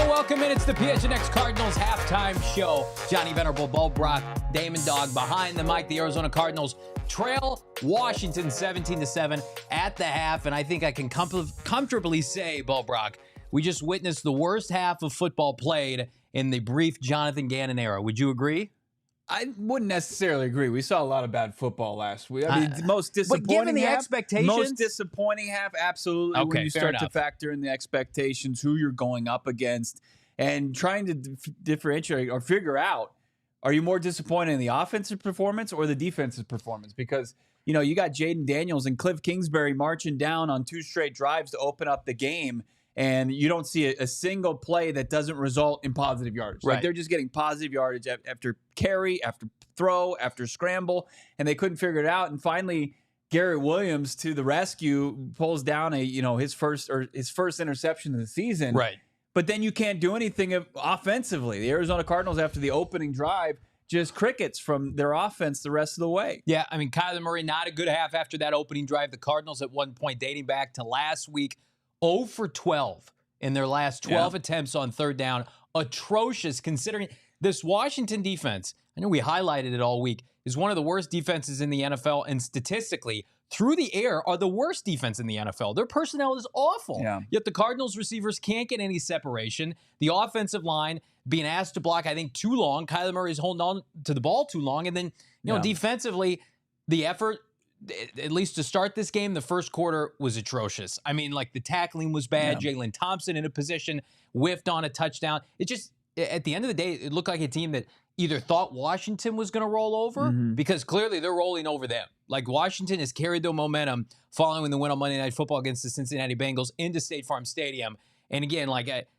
Welcome in. It's the PHNX Cardinals halftime show. Johnny Venerable, Brack, Damon, Dawg behind the mic. The Arizona Cardinals trail Washington 17-7 at the half, and I think I can comfortably say, Brack, we just witnessed the worst half of football played in the brief Jonathan Gannon era. Would you agree? I wouldn't necessarily agree. We saw a lot of bad football last week. I mean, most disappointing but given the half, expectations, most disappointing half, absolutely. Okay, when you start enough. to factor in the expectations, who you're going up against, and trying to differentiate or figure out, are you more disappointed in the offensive performance or the defensive performance? Because, you know, you got Jayden Daniels and Kliff Kingsbury marching down on 2 straight drives to open up the game, and you don't see a single play that doesn't result in positive yardage. Right. Like, they're just getting positive yardage after carry, after throw, after scramble, and they couldn't figure it out. And finally, Garrett Williams to the rescue pulls down his first interception of the season. Right. But then you can't do anything offensively. The Arizona Cardinals, after the opening drive, just crickets from their offense the rest of the way. Yeah, I mean, Kyler Murray, not a good half after that opening drive. The Cardinals at one point, dating back to last week, 0 for 12 in their last 12 attempts on third down. Atrocious, considering this Washington defense, I know we highlighted it all week, is one of the worst defenses in the NFL, and statistically, through the air, are the worst defense in the NFL. Their personnel is awful. Yeah. Yet the Cardinals receivers can't get any separation. The offensive line being asked to block, I think, too long. Kyler Murray is holding on to the ball too long. And then, defensively, the effort, at least to start this game, the first quarter was atrocious. I mean, like, the tackling was bad. Yeah. Jalen Thompson in a position, whiffed on a touchdown. It just, at the end of the day, it looked like a team that either thought Washington was going to roll over, because clearly they're rolling over them. Like, Washington has carried their momentum following the win on Monday Night Football against the Cincinnati Bengals into State Farm Stadium. And again,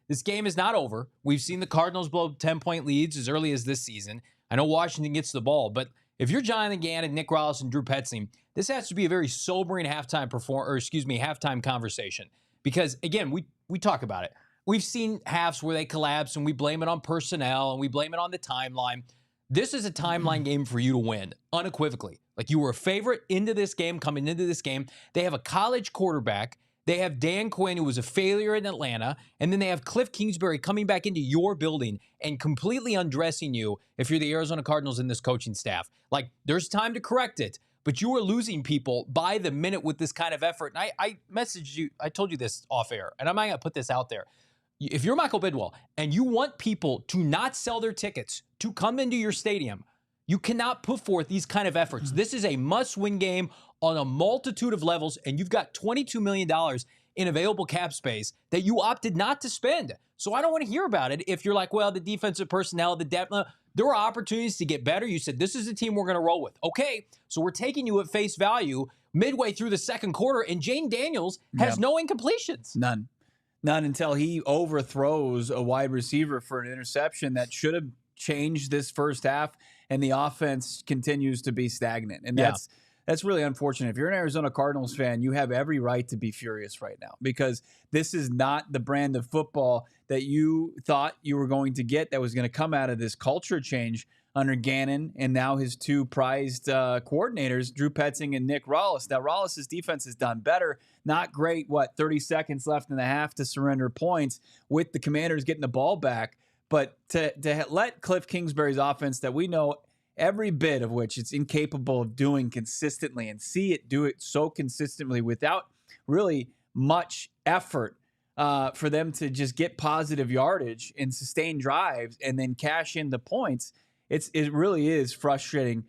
this game is not over. We've seen the Cardinals blow 10-point leads as early as this season. I know Washington gets the ball, but if you're Jonathan Gannon, Nick Rallis, and Drew Petzing, this has to be a very sobering halftime conversation. Because again, we talk about it. We've seen halves where they collapse and we blame it on personnel and we blame it on the timeline. This is a timeline game for you to win, unequivocally. Like, you were a favorite into this game, coming into this game. They have a college quarterback. They have Dan Quinn, who was a failure in Atlanta. And then they have Kliff Kingsbury coming back into your building and completely undressing you if you're the Arizona Cardinals and this coaching staff. Like, there's time to correct it, but you are losing people by the minute with this kind of effort. And I messaged you, I told you this off air, and I'm not going to put this out there. If you're Michael Bidwell and you want people to not sell their tickets to come into your stadium, you cannot put forth these kind of efforts. This is a must-win game on a multitude of levels, and you've got $22 million in available cap space that you opted not to spend. So I don't want to hear about it if you're like, well, the defensive personnel, the depth, there were opportunities to get better. You said, this is the team we're going to roll with. Okay, so we're taking you at face value midway through the second quarter, and Jayden Daniels has no incompletions. None until he overthrows a wide receiver for an interception that should have changed this first half, and the offense continues to be stagnant. And that's really unfortunate. If you're an Arizona Cardinals fan, you have every right to be furious right now, because this is not the brand of football that you thought you were going to get that was going to come out of this culture change under Gannon and now his 2 prized coordinators, Drew Petzing and Nick Rallis. Now, Rallis' defense has done better. Not great, 30 seconds left in the half to surrender points with the Commanders getting the ball back. But to let Kliff Kingsbury's offense, that we know every bit of which it's incapable of doing consistently, and see it do it so consistently without really much effort, for them to just get positive yardage and sustain drives and then cash in the points, it really is frustrating.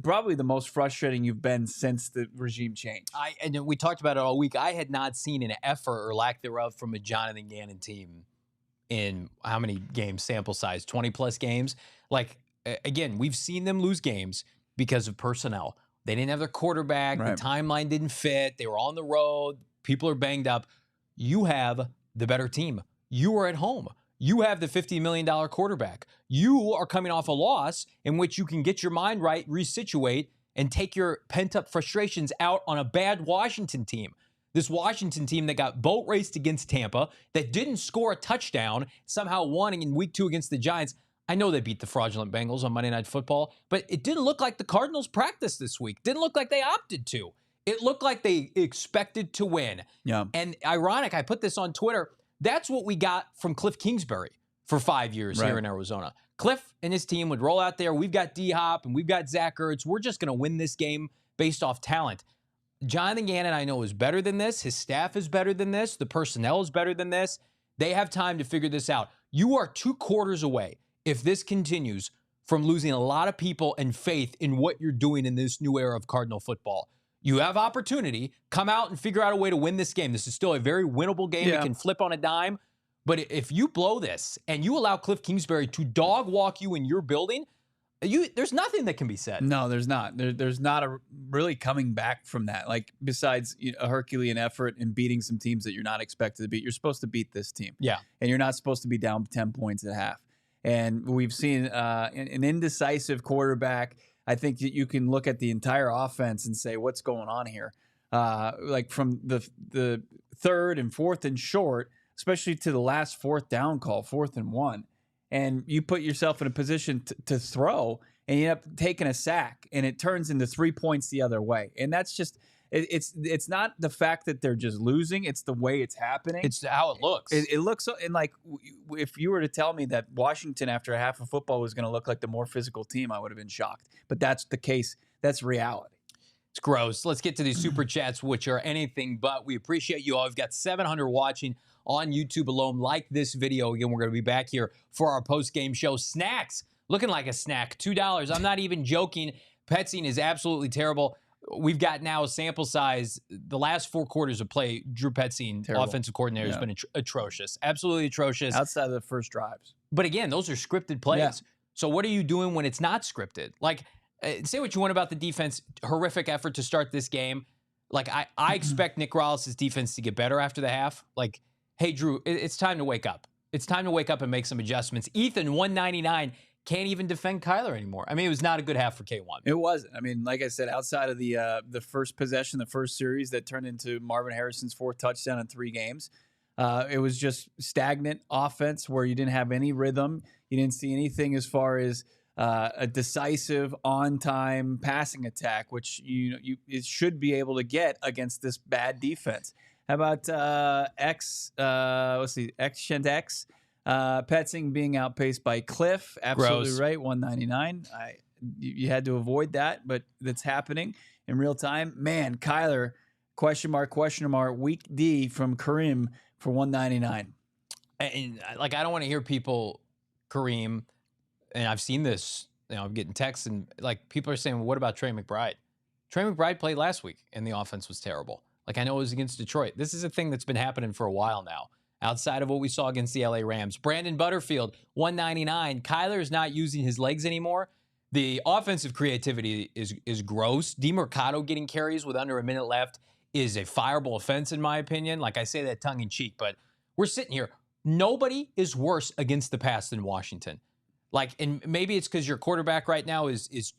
Probably the most frustrating you've been since the regime change. And we talked about it all week. I had not seen an effort or lack thereof from a Jonathan Gannon team in how many games sample size? 20 plus games. Like, again, we've seen them lose games because of personnel. They didn't have their quarterback. Right. The timeline didn't fit. They were on the road. People are banged up. You have the better team. You are at home. You have the $50 million quarterback. You are coming off a loss in which you can get your mind right, resituate, and take your pent-up frustrations out on a bad Washington team. This Washington team that got boat raced against Tampa, that didn't score a touchdown, somehow won in week 2 against the Giants. I know they beat the fraudulent Bengals on Monday Night Football, but it didn't look like the Cardinals practiced this week. Didn't look like they opted to. It looked like they expected to win. Yeah. And ironic, I put this on Twitter, that's what we got from Kliff Kingsbury for 5 years here in Arizona. Kliff and his team would roll out there. We've got D-Hop and we've got Zach Ertz. We're just going to win this game based off talent. Jonathan Gannon, I know, is better than this. His staff is better than this. The personnel is better than this. They have time to figure this out. You are 2 quarters away, if this continues, from losing a lot of people and faith in what you're doing in this new era of Cardinal football. You have opportunity. Come out and figure out a way to win this game. This is still a very winnable game. It can flip on a dime. But if you blow this and you allow Kliff Kingsbury to dog walk you in your building, there's nothing that can be said. No, there's not. There's not a really coming back from that. Like, besides a Herculean effort in beating some teams that you're not expected to beat. You're supposed to beat this team. Yeah. And you're not supposed to be down 10 points at half. And we've seen an indecisive quarterback. I think that you can look at the entire offense and say, what's going on here? Like from the third and fourth and short, especially to the last 4th down call, 4th and 1. And you put yourself in a position to throw, and you end up taking a sack, and it turns into 3 points the other way. And that's just it's not the fact that they're just losing; it's the way it's happening. It's how it looks. It looks so, and like if you were to tell me that Washington after a half of football was going to look like the more physical team, I would have been shocked. But that's the case. That's reality. It's gross. Let's get to these super chats, which are anything but. We appreciate you all. We've got 700 watching on YouTube alone. Like this video. Again, we're going to be back here for our post-game show. Snacks, looking like a snack, $2. I'm not even joking. Petsing is absolutely terrible. We've got now a sample size. The last 4 quarters of play, Drew Petzing, offensive coordinator, has been atrocious. Absolutely atrocious. Outside of the first drives. But again, those are scripted plays. Yeah. So what are you doing when it's not scripted? Like, say what you want about the defense. Horrific effort to start this game. Like, I expect Nick Rollis' defense to get better after the half. Like, hey, Drew, it's time to wake up. It's time to wake up and make some adjustments. Ethan, 199, can't even defend Kyler anymore. I mean, it was not a good half for K1. It wasn't. I mean, like I said, outside of the first possession, the first series that turned into Marvin Harrison's 4th touchdown in 3 games, it was just stagnant offense where you didn't have any rhythm. You didn't see anything as far as a decisive, on-time passing attack, which it should be able to get against this bad defense. How about PHNX? Petzing being outpaced by Kliff. Absolutely Gross. right. 199. You had to avoid that, but that's happening in real time. Man, Kyler, question mark, week D from Kareem for 199. And like, I don't want to hear people, Kareem, and I've seen this, I'm getting texts, and like people are saying, well, what about Trey McBride? Trey McBride played last week, and the offense was terrible. Like, I know it was against Detroit. This is a thing that's been happening for a while now, outside of what we saw against the LA Rams. Brandon Butterfield, 199. Kyler is not using his legs anymore. The offensive creativity is gross. DeMercado getting carries with under a minute left is a fireable offense, in my opinion. Like, I say that tongue in cheek, but we're sitting here. Nobody is worse against the pass than Washington. Like, and maybe it's because your quarterback right now is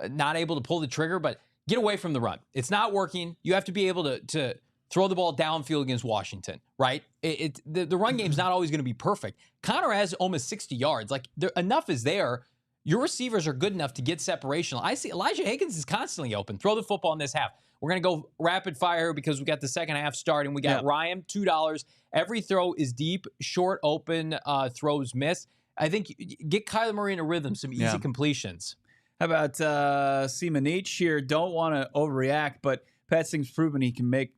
not able to pull the trigger, but get away from the run. It's not working. You have to be able to throw the ball downfield against Washington, right? The run game's not always going to be perfect. Connor has almost 60 yards. Like, enough is there. Your receivers are good enough to get separation. I see Elijah Higgins is constantly open. Throw the football in this half. We're going to go rapid fire because we got the second half starting. We got Ryan, $2. Every throw is deep, short, open, throws miss. I think get Kyler Murray in a rhythm, some easy completions. How about Seamanich here? Don't want to overreact, but Petzing's proven he can make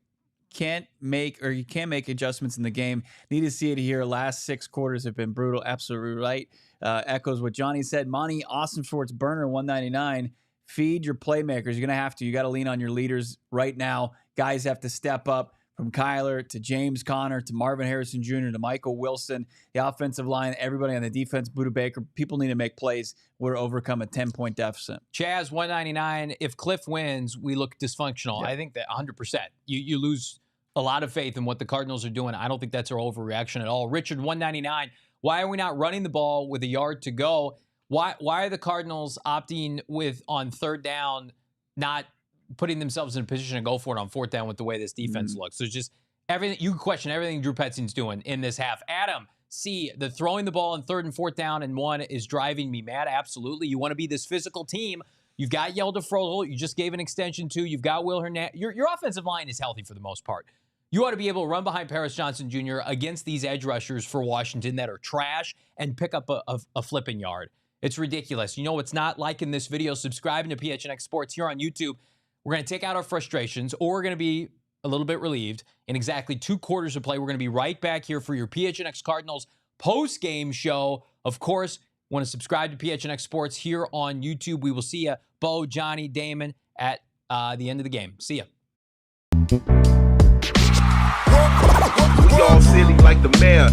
adjustments in the game. Need to see it here. Last 6 quarters have been brutal. Absolutely right. Echoes what Johnny said. Monty Austin Schwartz burner 199. Feed your playmakers. You're gonna have to. You got to lean on your leaders right now. Guys have to step up. from Kyler to James Conner to Marvin Harrison Jr. to Michael Wilson, the offensive line, everybody on the defense, Budda Baker. People need to make plays. We're overcome a 10-point deficit. Chaz, 199. If Kliff wins, we look dysfunctional. Yeah. I think that 100%. You lose a lot of faith in what the Cardinals are doing. I don't think that's our overreaction at all. Richard, 199. Why are we not running the ball with a yard to go? Why are the Cardinals opting with on third down, not putting themselves in a position to go for it on fourth down with the way this defense looks? So it's just everything. You can question everything Drew Petzing's doing in this half. Adam, C, the throwing the ball on third and fourth down and 1 is driving me mad. Absolutely. You want to be this physical team. You've got Yelda Frozel. You just gave an extension to. You've got Will Hernandez. Your offensive line is healthy for the most part. You ought to be able to run behind Paris Johnson Jr. against these edge rushers for Washington that are trash and pick up a flipping yard. It's ridiculous. You know what's not liking this video? Subscribing to PHNX Sports here on YouTube. We're going to take out our frustrations, or we're going to be a little bit relieved. In exactly 2 quarters of play, we're going to be right back here for your PHNX Cardinals post-game show. Of course, want to subscribe to PHNX Sports here on YouTube. We will see you, Bo, Johnny, Damon, at the end of the game. See ya. We all silly like the mayor.